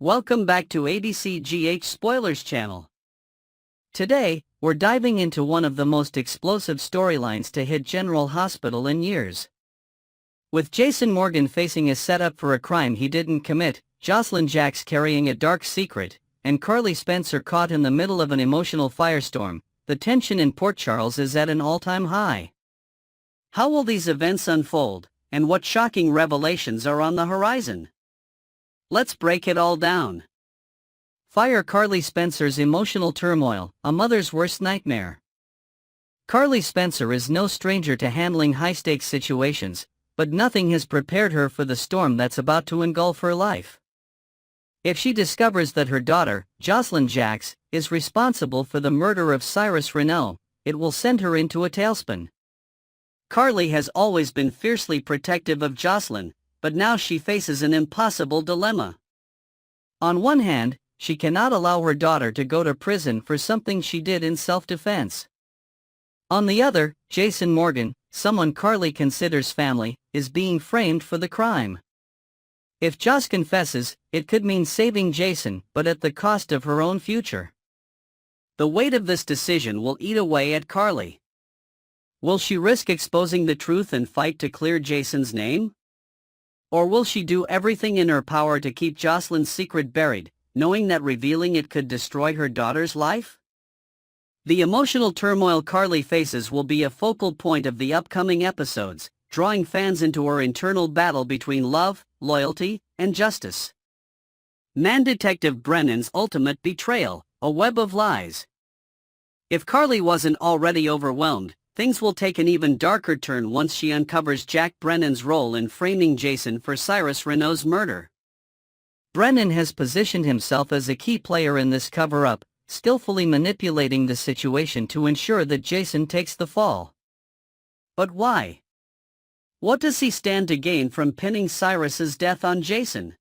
Welcome back to ABCGH Spoilers channel. Today, we're diving into one of the most explosive storylines to hit General Hospital in years. With Jason Morgan facing a setup for a crime he didn't commit, Jocelyn Jacks carrying a dark secret, and Carly Spencer caught in the middle of an emotional firestorm, the tension in Port Charles is at an all-time high. How will these events unfold, and what shocking revelations are on the horizon? Let's break it all down. Fire Carly Spencer's emotional turmoil, a mother's worst nightmare. Carly Spencer is no stranger to handling high-stakes situations, but nothing has prepared her for the storm that's about to engulf her life. If she discovers that her daughter, Jocelyn Jacks, is responsible for the murder of Cyrus Renault, it will send her into a tailspin. Carly has always been fiercely protective of Jocelyn, but now she faces an impossible dilemma. On one hand, she cannot allow her daughter to go to prison for something she did in self-defense. On the other, Jason Morgan, someone Carly considers family, is being framed for the crime. If Joss confesses, it could mean saving Jason, but at the cost of her own future. The weight of this decision will eat away at Carly. Will she risk exposing the truth and fight to clear Jason's name? Or will she do everything in her power to keep Jocelyn's secret buried, knowing that revealing it could destroy her daughter's life? The emotional turmoil Carly faces will be a focal point of the upcoming episodes, drawing fans into her internal battle between love, loyalty, and justice. Man Detective Brennan's ultimate betrayal, a web of lies. If Carly wasn't already overwhelmed, things will take an even darker turn once she uncovers Jack Brennan's role in framing Jason for Cyrus Renault's murder. Brennan has positioned himself as a key player in this cover-up, skillfully manipulating the situation to ensure that Jason takes the fall. But why? What does he stand to gain from pinning Cyrus's death on Jason?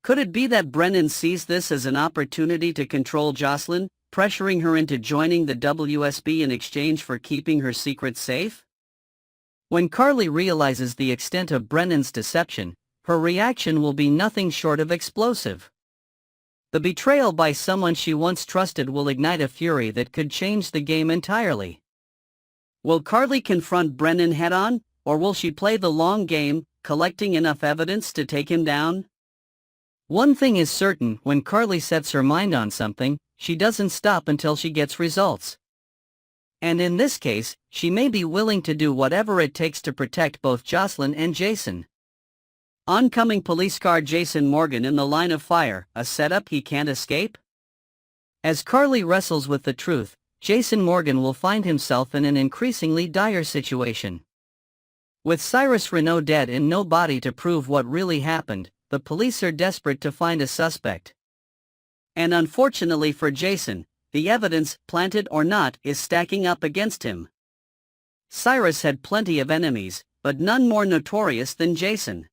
Could it be that Brennan sees this as an opportunity to control Jocelyn, pressuring her into joining the WSB in exchange for keeping her secret safe? When Carly realizes the extent of Brennan's deception, her reaction will be nothing short of explosive. The betrayal by someone she once trusted will ignite a fury that could change the game entirely. Will Carly confront Brennan head-on, or will she play the long game, collecting enough evidence to take him down? One thing is certain: when Carly sets her mind on something, she doesn't stop until she gets results. And in this case, she may be willing to do whatever it takes to protect both Jocelyn and Jason. Oncoming police car Jason Morgan in the line of fire, a setup he can't escape? As Carly wrestles with the truth, Jason Morgan will find himself in an increasingly dire situation. With Cyrus Renault dead and no body to prove what really happened, the police are desperate to find a suspect. And unfortunately for Jason, the evidence, planted or not, is stacking up against him. Cyrus had plenty of enemies, but none more notorious than Jason.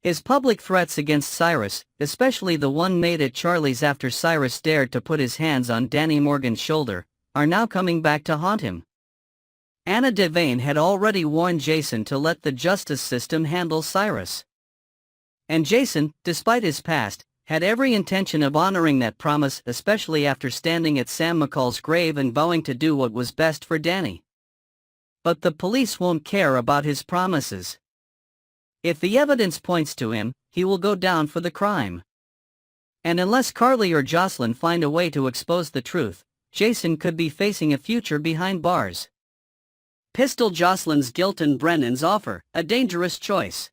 His public threats against Cyrus, especially the one made at Charlie's after Cyrus dared to put his hands on Danny Morgan's shoulder, are now coming back to haunt him. Anna Devane had already warned Jason to let the justice system handle Cyrus. And Jason, despite his past, had every intention of honoring that promise, especially after standing at Sam McCall's grave and vowing to do what was best for Danny. But the police won't care about his promises. If the evidence points to him, he will go down for the crime. And unless Carly or Jocelyn find a way to expose the truth, Jason could be facing a future behind bars. Pistol Jocelyn's guilt and Brennan's offer, a dangerous choice.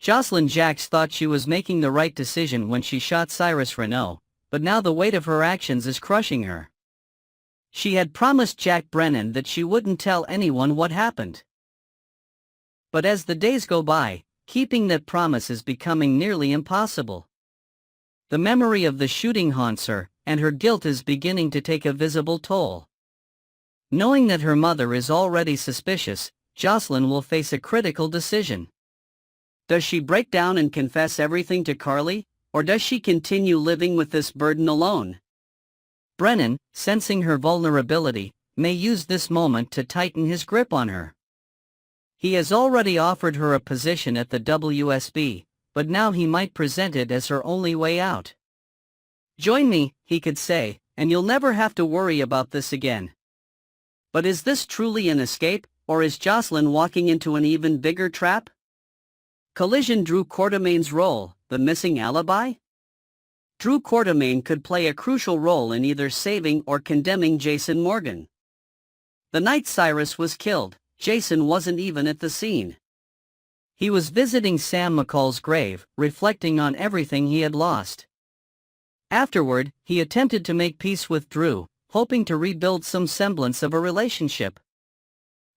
Jocelyn Jacks thought she was making the right decision when she shot Cyrus Renault, but now the weight of her actions is crushing her. She had promised Jack Brennan that she wouldn't tell anyone what happened. But as the days go by, keeping that promise is becoming nearly impossible. The memory of the shooting haunts her, and her guilt is beginning to take a visible toll. Knowing that her mother is already suspicious, Jocelyn will face a critical decision. Does she break down and confess everything to Carly, or does she continue living with this burden alone? Brennan, sensing her vulnerability, may use this moment to tighten his grip on her. He has already offered her a position at the WSB, but now he might present it as her only way out. "Join me," he could say, "and you'll never have to worry about this again." But is this truly an escape, or is Jocelyn walking into an even bigger trap? Collision Drew Quartermain's role, the missing alibi? Drew Quartermain could play a crucial role in either saving or condemning Jason Morgan. The night Cyrus was killed, Jason wasn't even at the scene. He was visiting Sam McCall's grave, reflecting on everything he had lost. Afterward, he attempted to make peace with Drew, hoping to rebuild some semblance of a relationship.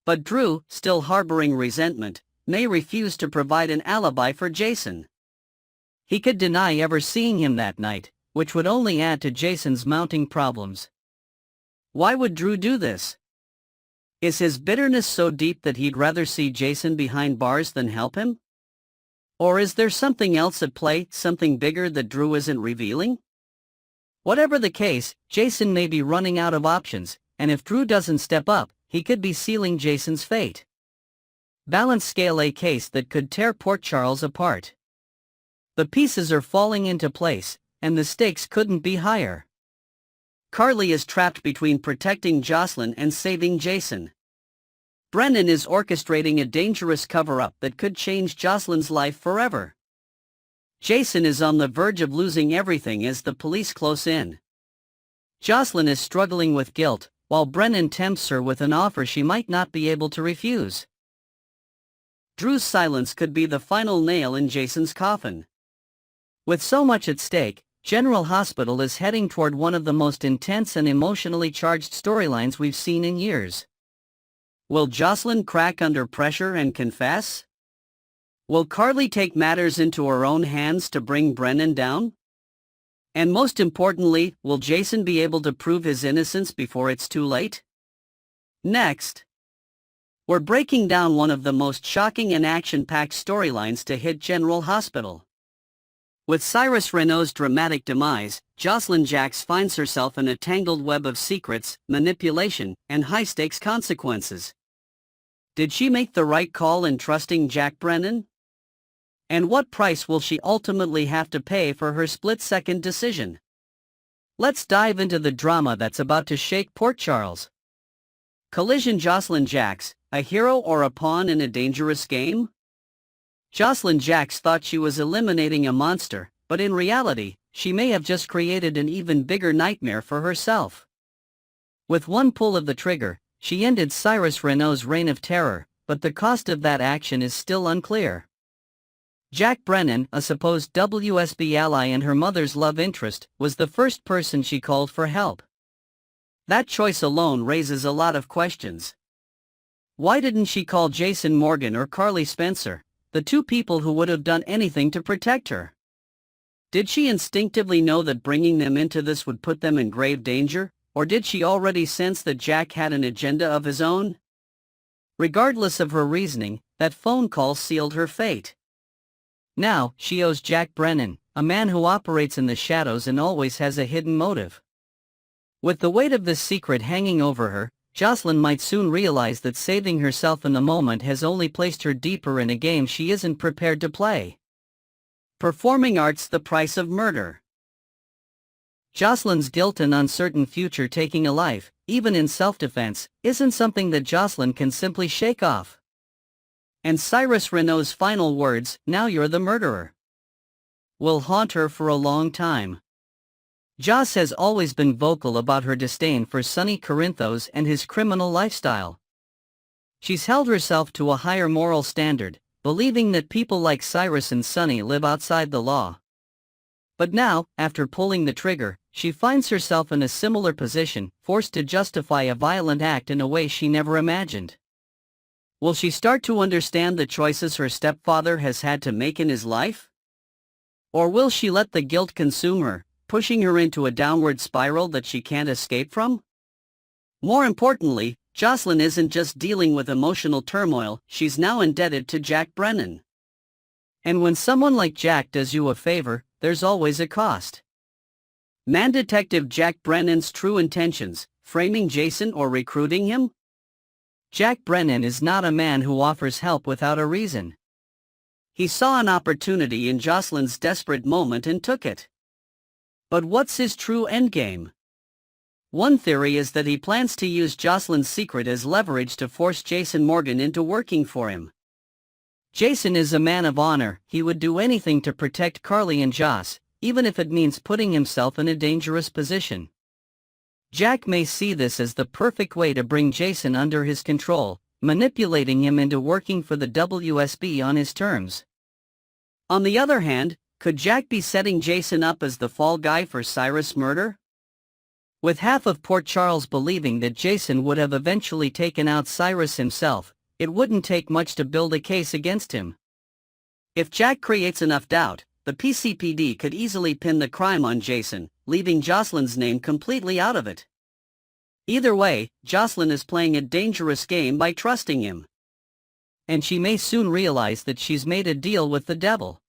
But Drew, still harboring resentment, may refuse to provide an alibi for Jason. He could deny ever seeing him that night, which would only add to Jason's mounting problems. Why would Drew do this? Is his bitterness so deep that he'd rather see Jason behind bars than help him? Or is there something else at play, something bigger that Drew isn't revealing? Whatever the case, Jason may be running out of options, and if Drew doesn't step up, he could be sealing Jason's fate. Balance scale: a case that could tear Port Charles apart. The pieces are falling into place, and the stakes couldn't be higher. Carly is trapped between protecting Jocelyn and saving Jason. Brennan is orchestrating a dangerous cover-up that could change Jocelyn's life forever. Jason is on the verge of losing everything as the police close in. Jocelyn is struggling with guilt, while Brennan tempts her with an offer she might not be able to refuse. Drew's silence could be the final nail in Jason's coffin. With so much at stake, General Hospital is heading toward one of the most intense and emotionally charged storylines we've seen in years. Will Jocelyn crack under pressure and confess? Will Carly take matters into her own hands to bring Brennan down? And most importantly, will Jason be able to prove his innocence before it's too late? Next, we're breaking down one of the most shocking and action-packed storylines to hit General Hospital. With Cyrus Renault's dramatic demise, Jocelyn Jacks finds herself in a tangled web of secrets, manipulation, and high-stakes consequences. Did she make the right call in trusting Jack Brennan? And what price will she ultimately have to pay for her split-second decision? Let's dive into the drama that's about to shake Port Charles. Collision: Jocelyn Jacks, a hero or a pawn in a dangerous game? Jocelyn Jacks thought she was eliminating a monster, but in reality, she may have just created an even bigger nightmare for herself. With one pull of the trigger, she ended Cyrus Renault's reign of terror, but the cost of that action is still unclear. Jack Brennan, a supposed WSB ally and her mother's love interest, was the first person she called for help. That choice alone raises a lot of questions. Why didn't she call Jason Morgan or Carly Spencer, the two people who would have done anything to protect her? Did she instinctively know that bringing them into this would put them in grave danger, or did she already sense that Jack had an agenda of his own? Regardless of her reasoning, that phone call sealed her fate. Now, she owes Jack Brennan, a man who operates in the shadows and always has a hidden motive. With the weight of this secret hanging over her, Jocelyn might soon realize that saving herself in the moment has only placed her deeper in a game she isn't prepared to play. Performing arts: the price of murder. Jocelyn's guilt and uncertain future taking a life, even in self-defense, isn't something that Jocelyn can simply shake off. And Cyrus Renault's final words, "Now you're the murderer," will haunt her for a long time. Joss has always been vocal about her disdain for Sonny Corinthos and his criminal lifestyle. She's held herself to a higher moral standard, believing that people like Cyrus and Sonny live outside the law. But now, after pulling the trigger, she finds herself in a similar position, forced to justify a violent act in a way she never imagined. Will she start to understand the choices her stepfather has had to make in his life? Or will she let the guilt consume her, pushing her into a downward spiral that she can't escape from? More importantly, Jocelyn isn't just dealing with emotional turmoil, she's now indebted to Jack Brennan. And when someone like Jack does you a favor, there's always a cost. Man Detective Jack Brennan's true intentions: framing Jason or recruiting him? Jack Brennan is not a man who offers help without a reason. He saw an opportunity in Jocelyn's desperate moment and took it. But what's his true endgame? One theory is that he plans to use Jocelyn's secret as leverage to force Jason Morgan into working for him. Jason is a man of honor. He would do anything to protect Carly and Joss, even if it means putting himself in a dangerous position. Jack may see this as the perfect way to bring Jason under his control, manipulating him into working for the WSB on his terms. On the other hand, could Jack be setting Jason up as the fall guy for Cyrus' murder? With half of Port Charles believing that Jason would have eventually taken out Cyrus himself, it wouldn't take much to build a case against him. If Jack creates enough doubt, the PCPD could easily pin the crime on Jason, leaving Jocelyn's name completely out of it. Either way, Jocelyn is playing a dangerous game by trusting him. And she may soon realize that she's made a deal with the devil.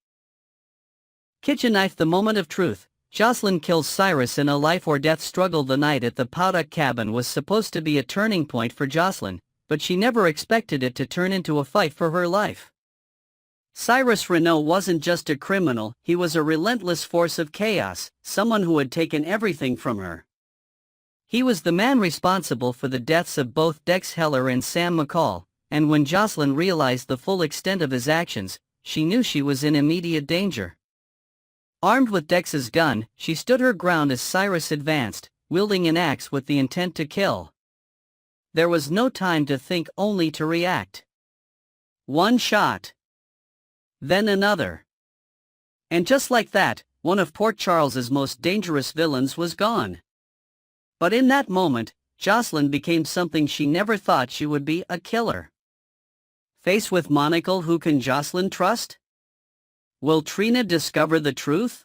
Kitchen knife. The moment of truth. Jocelyn kills Cyrus in a life-or-death struggle. The night at the Powduck cabin was supposed to be a turning point for Jocelyn, but she never expected it to turn into a fight for her life. Cyrus Renault wasn't just a criminal, he was a relentless force of chaos, someone who had taken everything from her. He was the man responsible for the deaths of both Dex Heller and Sam McCall, and when Jocelyn realized the full extent of his actions, she knew she was in immediate danger. Armed with Dex's gun, she stood her ground as Cyrus advanced, wielding an axe with the intent to kill. There was no time to think, only to react. One shot. Then another. And just like that, one of Port Charles's most dangerous villains was gone. But in that moment, Jocelyn became something she never thought she would be: a killer. Faced with Monocle, who can Jocelyn trust? Will Trina discover the truth?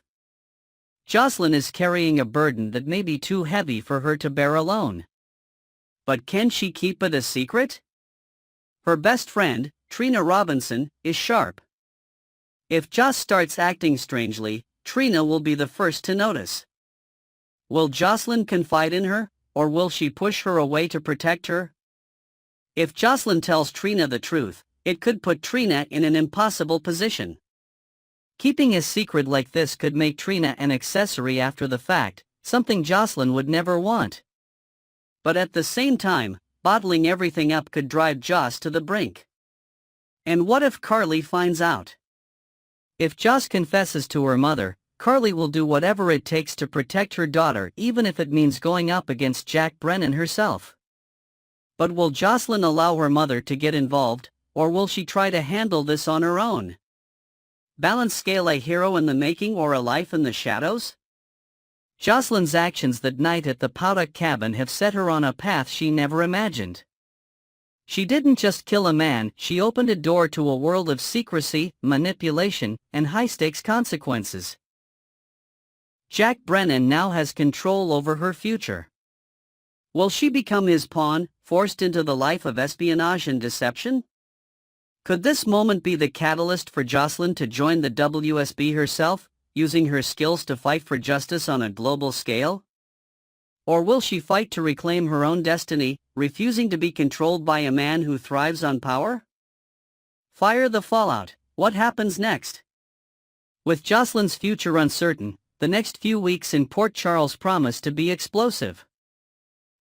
Jocelyn is carrying a burden that may be too heavy for her to bear alone. But can she keep it a secret? Her best friend, Trina Robinson, is sharp. If Joss starts acting strangely, Trina will be the first to notice. Will Jocelyn confide in her, or will she push her away to protect her? If Jocelyn tells Trina the truth, it could put Trina in an impossible position. Keeping a secret like this could make Trina an accessory after the fact, something Jocelyn would never want. But at the same time, bottling everything up could drive Joss to the brink. And what if Carly finds out? If Joss confesses to her mother, Carly will do whatever it takes to protect her daughter, even if it means going up against Jack Brennan herself. But will Jocelyn allow her mother to get involved, or will she try to handle this on her own? Balance scale: a hero in the making or a life in the shadows? Jocelyn's actions that night at the Powduck cabin have set her on a path she never imagined. She didn't just kill a man, she opened a door to a world of secrecy, manipulation, and high-stakes consequences. Jack Brennan now has control over her future. Will she become his pawn, forced into the life of espionage and deception? Could this moment be the catalyst for Jocelyn to join the WSB herself, using her skills to fight for justice on a global scale? Or will she fight to reclaim her own destiny, refusing to be controlled by a man who thrives on power? Fire the fallout. What happens next? With Jocelyn's future uncertain, the next few weeks in Port Charles promise to be explosive.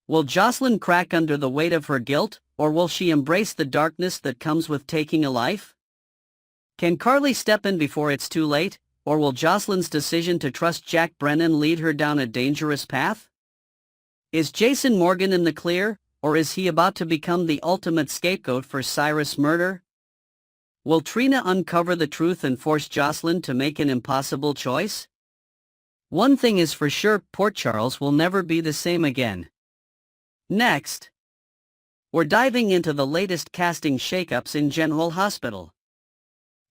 Will Jocelyn crack under the weight of her guilt, or will she embrace the darkness that comes with taking a life? Can Carly step in before it's too late, or will Jocelyn's decision to trust Jack Brennan lead her down a dangerous path? Is Jason Morgan in the clear, or is he about to become the ultimate scapegoat for Cyrus' murder? Will Trina uncover the truth and force Jocelyn to make an impossible choice? One thing is for sure: Port Charles will never be the same again. Next, we're diving into the latest casting shakeups in General Hospital.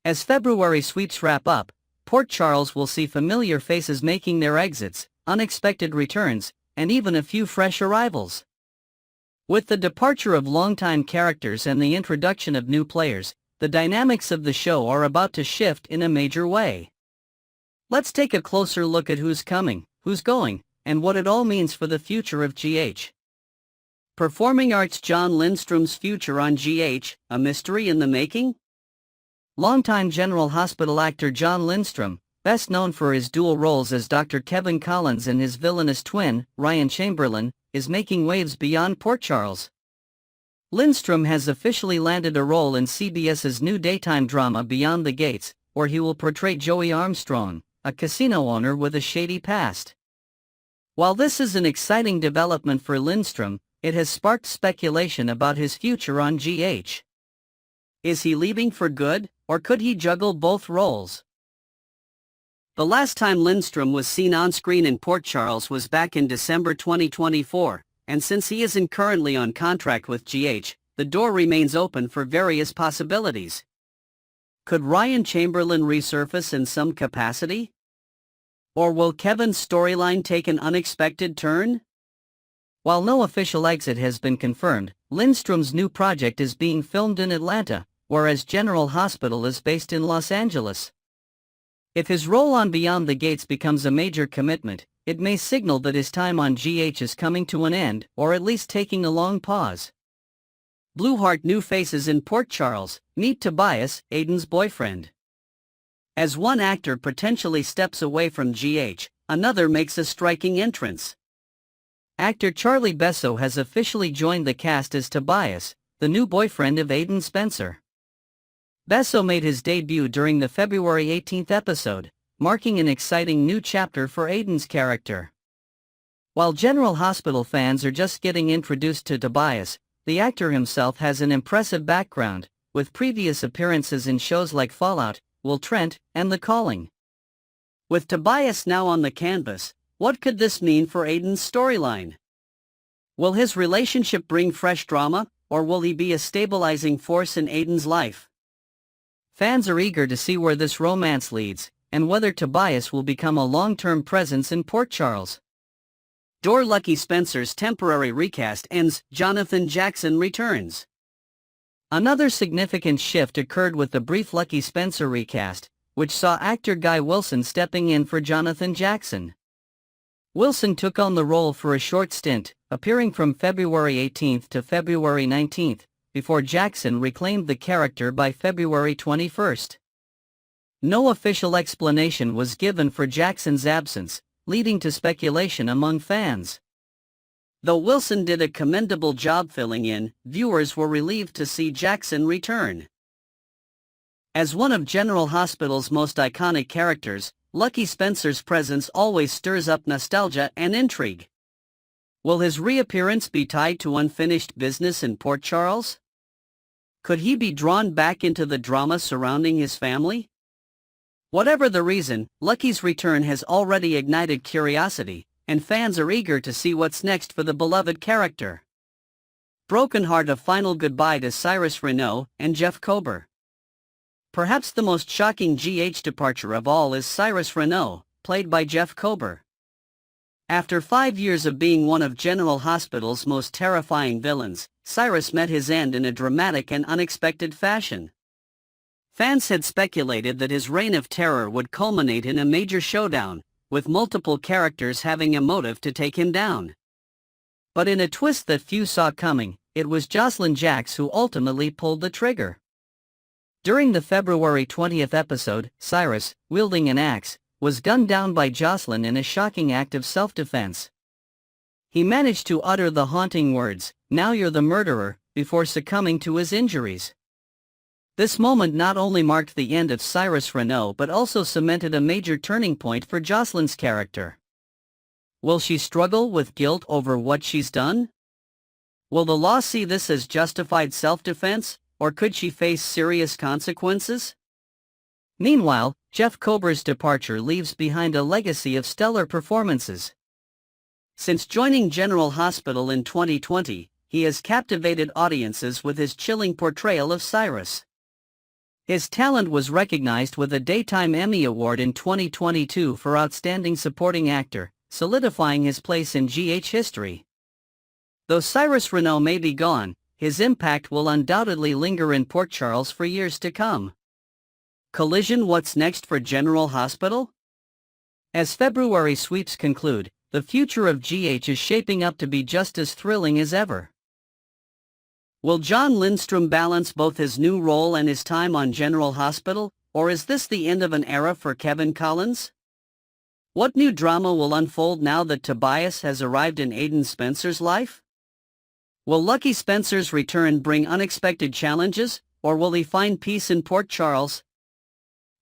As February sweeps wrap up, Port Charles will see familiar faces making their exits, unexpected returns, and even a few fresh arrivals. With the departure of longtime characters and the introduction of new players, the dynamics of the show are about to shift in a major way. Let's take a closer look at who's coming, who's going, and what it all means for the future of GH. Performing Arts: John Lindstrom's future on GH, a mystery in the making? Longtime General Hospital actor John Lindstrom, best known for his dual roles as Dr. Kevin Collins and his villainous twin, Ryan Chamberlain, is making waves beyond Port Charles. Lindstrom has officially landed a role in CBS's new daytime drama Beyond the Gates, where he will portray Joey Armstrong, a casino owner with a shady past. While this is an exciting development for Lindstrom, it has sparked speculation about his future on GH. Is he leaving for good, or could he juggle both roles? The last time Lindstrom was seen on screen in Port Charles was back in December 2024, and since he isn't currently on contract with GH, the door remains open for various possibilities. Could Ryan Chamberlain resurface in some capacity? Or will Kevin's storyline take an unexpected turn? While no official exit has been confirmed, Lindstrom's new project is being filmed in Atlanta, whereas General Hospital is based in Los Angeles. If his role on Beyond the Gates becomes a major commitment, it may signal that his time on GH is coming to an end, or at least taking a long pause. Blueheart new faces in Port Charles. Meet Tobias, Aiden's boyfriend. As one actor potentially steps away from GH, another makes a striking entrance. Actor Charlie Besso has officially joined the cast as Tobias, the new boyfriend of Aiden Spencer. Besso made his debut during the February 18th episode, marking an exciting new chapter for Aiden's character. While General Hospital fans are just getting introduced to Tobias, the actor himself has an impressive background, with previous appearances in shows like Fallout, Will Trent, and The Calling. With Tobias now on the canvas, what could this mean for Aiden's storyline? Will his relationship bring fresh drama, or will he be a stabilizing force in Aiden's life? Fans are eager to see where this romance leads, and whether Tobias will become a long-term presence in Port Charles. Lucky Spencer's temporary recast ends, Jonathan Jackson returns. Another significant shift occurred with the brief Lucky Spencer recast, which saw actor Guy Wilson stepping in for Jonathan Jackson. Wilson took on the role for a short stint, appearing from February 18th to February 19th, before Jackson reclaimed the character by February 21st. No official explanation was given for Jackson's absence, leading to speculation among fans. Though Wilson did a commendable job filling in, viewers were relieved to see Jackson return. As one of General Hospital's most iconic characters, Lucky Spencer's presence always stirs up nostalgia and intrigue. Will his reappearance be tied to unfinished business in Port Charles? Could he be drawn back into the drama surrounding his family? Whatever the reason, Lucky's return has already ignited curiosity, and fans are eager to see what's next for the beloved character. Broken Heart: A Final Goodbye to Cyrus Renault and Jeff Kober. Perhaps the most shocking GH departure of all is Cyrus Renault, played by Jeff Kober. After 5 years of being one of General Hospital's most terrifying villains, Cyrus met his end in a dramatic and unexpected fashion. Fans had speculated that his reign of terror would culminate in a major showdown, with multiple characters having a motive to take him down. But in a twist that few saw coming, it was Jocelyn who ultimately pulled the trigger. During the February 20th episode, Cyrus, wielding an axe, was gunned down by Jocelyn in a shocking act of self-defense. He managed to utter the haunting words, "Now you're the murderer," before succumbing to his injuries. This moment not only marked the end of Cyrus Renault but also cemented a major turning point for Jocelyn's character. Will she struggle with guilt over what she's done? Will the law see this as justified self-defense, or could she face serious consequences? Meanwhile, Jeff Kober's departure leaves behind a legacy of stellar performances. Since joining General Hospital in 2020, he has captivated audiences with his chilling portrayal of Cyrus. His talent was recognized with a Daytime Emmy Award in 2022 for Outstanding Supporting Actor, solidifying his place in GH history. Though Cyrus Renault may be gone, his impact will undoubtedly linger in Port Charles for years to come. Collision: what's next for General Hospital? As February sweeps conclude, the future of GH is shaping up to be just as thrilling as ever. Will John Lindstrom balance both his new role and his time on General Hospital, or is this the end of an era for Kevin Collins? What new drama will unfold now that Tobias has arrived in Aiden Spencer's life? Will Lucky Spencer's return bring unexpected challenges, or will he find peace in Port Charles?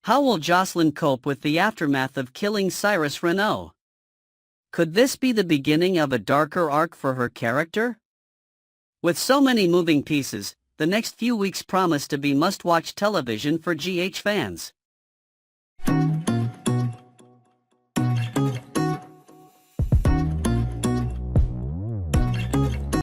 How will Jocelyn cope with the aftermath of killing Cyrus Renault? Could this be the beginning of a darker arc for her character? With so many moving pieces, the next few weeks promise to be must-watch television for GH fans.